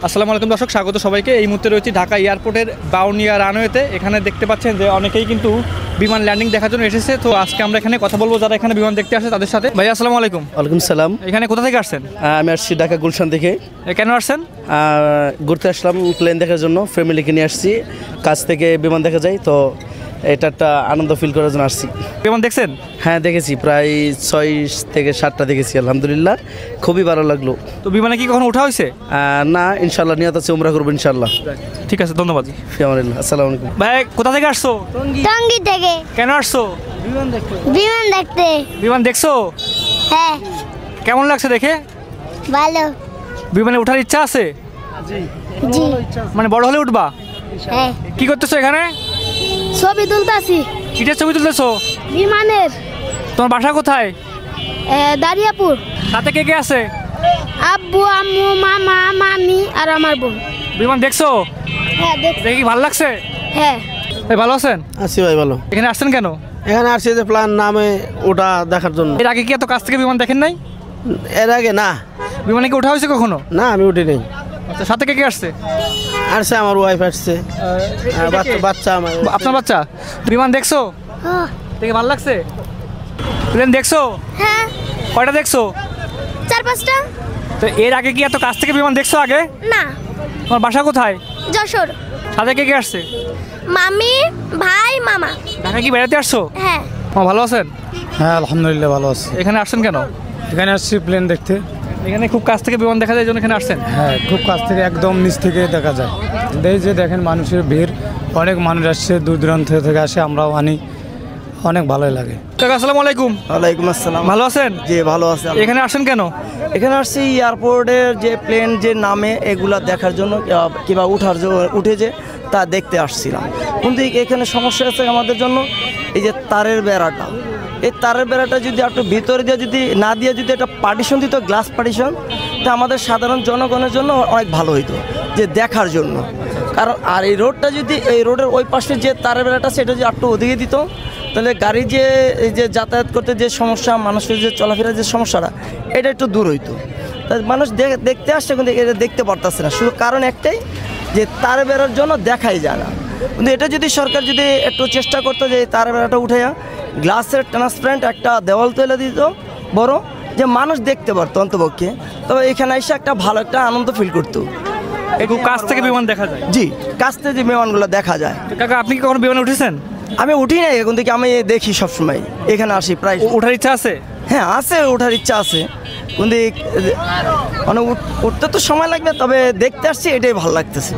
আসসালামু আলাইকুম দর্শক, স্বাগত সবাইকে। এই মুহূর্তে রয়েছে ঢাকা এয়ারপোর্টের বাউনিয়া রানওয়েতে। এখানে দেখতে পাচ্ছেন যে অনেকেই কিন্তু বিমান ল্যান্ডিং দেখার জন্য এসেছে। তো আজকে আমরা এখানে কথা বলবো যারা এখানে বিমান দেখতে আসে তাদের সাথে। ভাই আসসালামু আলাইকুম। ওয়ালাইকুম সালাম। এখানে কোথা থেকে আসছেন? আমি আসছি ঢাকা গুলশান থেকে। কেন আসছেন? ঘুরতে আসলাম প্লেন দেখার জন্য, ফ্যামিলিকে নিয়ে আসছি। কাছ থেকে বিমান দেখা যায়, তো এটা একটা আনন্দ ফিল করার জন্য আসছি। বিমান দেখছেন? হ্যাঁ দেখেছি, প্রায় 6 থেকে 7টা দেখেছি, আলহামদুলিল্লাহ খুবই ভালো লাগলো। তো বিমানে কি কখনো ওঠা হয়েছে? না, ইনশাল্লাহ নিয়ত আছে, উমরা করবো ইনশাল্লাহ। ঠিক আছে, ধন্যবাদ। ফিয়ামানিল্লাহ, আসসালামু আলাইকুম। ভাই কোথা থেকে আসছো? টঙ্গী থেকে। কেন আসছো? বিমান দেখতে। বিমান দেখছো? হ্যাঁ, কেমন লাগছে দেখে? ভালো। বিমানে ওঠার ইচ্ছা আছে? জি। মানে বড় হলে উঠবা? হ্যাঁ। কি করতেছো এখানে? ছবি তুলতাছি কিসের ছবি তুলতেছো? বিমানের। তোমার বাসা কোথায়? দারিয়াপুর। সাথে কে কে আছে? আব্বু, আম্মু, মামা, মামি আর আমার বোন। বিমান দেখছো? হ্যাঁ দেখছি। দেখি ভালো লাগছে? হ্যাঁ। ভাই ভালো আছেন? আছি ভাই, ভালো। এখানে আসছেন কেন? এখানে আসছি যে প্ল্যান নামে ওটা দেখার জন্য। এর আগে কি এত কাছ থেকে বিমান দেখেন নাই? এর আগে না। বিমানে কি ওঠা হয়েছে কখনো? না, আমি উঠি নেই। আচ্ছা, সাথে কে কে আসছে? আসছে আমার ওয়াইফ আসছে, বাচ্চা আমার। আপনার বাচ্চা? বিমান দেখছো? দেখে ভালো লাগছে? প্লেন দেখছো? হ্যাঁ। কয়টা দেখছো? 4-5টা। তো এর আগে কি এত কাছ থেকে বিমান দেখছো আগে? না। তোমার বাসা কোথায়? যশোর। সাথে কে কে আসছে? মামি, ভাই, মামা। ঢাকা কি বেড়াতে আসছো? হ্যাঁ। ভালো আছেন? হ্যাঁ আলহামদুলিল্লাহ ভালো আছি। এখানে আসছেন কেন? এখানে আসছি প্লেন দেখতে। এখানে খুব কাছ থেকে বিমান দেখা যায়, এই জন্য এখানে আসছেন? হ্যাঁ, খুব কাছ থেকে একদম নিচ থেকে দেখা যায়। এই যে দেখেন মানুষের ভিড়, অনেক মানুষ আসছে, দূর দূরান্ত থেকে আসে, আমরাও আনি, অনেক ভালোই লাগে। কাকা আসসালামু আলাইকুম। ওয়ালাইকুম আসসালাম। ভালো আছেন? জি ভালো আছে। এখানে আসেন কেন? এখানে আসছি এয়ারপোর্টের যে প্লেন যে নামে এগুলা দেখার জন্য, কিংবা উঠে যে তা দেখতে আসছিলাম। কিন্তু এখানে সমস্যা আছে আমাদের জন্য, এই যে তারের বেড়াটা। এই তারের বেড়াটা যদি একটু ভিতরে দিয়ে যদি না দিয়ে যদি একটা পার্টিশন দিত, গ্লাস পার্টিশন, তা আমাদের সাধারণ জনগণের জন্য অনেক ভালো হইতো, যে দেখার জন্য। কারণ আর এই রোডটা যদি, এই রোডের ওই পাশে যে তারের বেড়াটা সেটা যদি একটু ওদিকে দিত, তাহলে গাড়ি যে এই যে যাতায়াত করতে যে সমস্যা, মানুষের যে চলাফেরার যে সমস্যাটা, এটা একটু দূর হইতো। তাই মানুষ দেখতে আসছে, কিন্তু এটা দেখতে পারতেছে না, শুধু কারণ একটাই, যে তার বেড়ার জন্য দেখাই যায় না। কিন্তু এটা যদি সরকার যদি একটু চেষ্টা করতো, যে তার বেড়াটা উঠে গ্লাসের ট্রান্সপারেন্ট একটা দেওয়াল তুলে দিত বড়, যে মানুষ দেখতে পারতো অন্তপক্ষে, তবে এখানে এসে একটা ভালো একটা আনন্দ ফিল করতো। খুব কাছ থেকে বিমান দেখা যায়? জি, কাছ থেকে যে বিমানগুলো দেখা যায়। কাকা আপনি কি কখনো বিমানে উঠেছেন? আমি উঠি নাই এখন থেকে, আমি দেখি সবসময়, এখানে আসি প্রায়। ওঠার ইচ্ছা আছে? হ্যাঁ আছে, ওঠার ইচ্ছা আছে, কিন্তু মানে উঠতে তো সময় লাগবে, তবে দেখতে আসছি, এটাই ভালো লাগতেছে।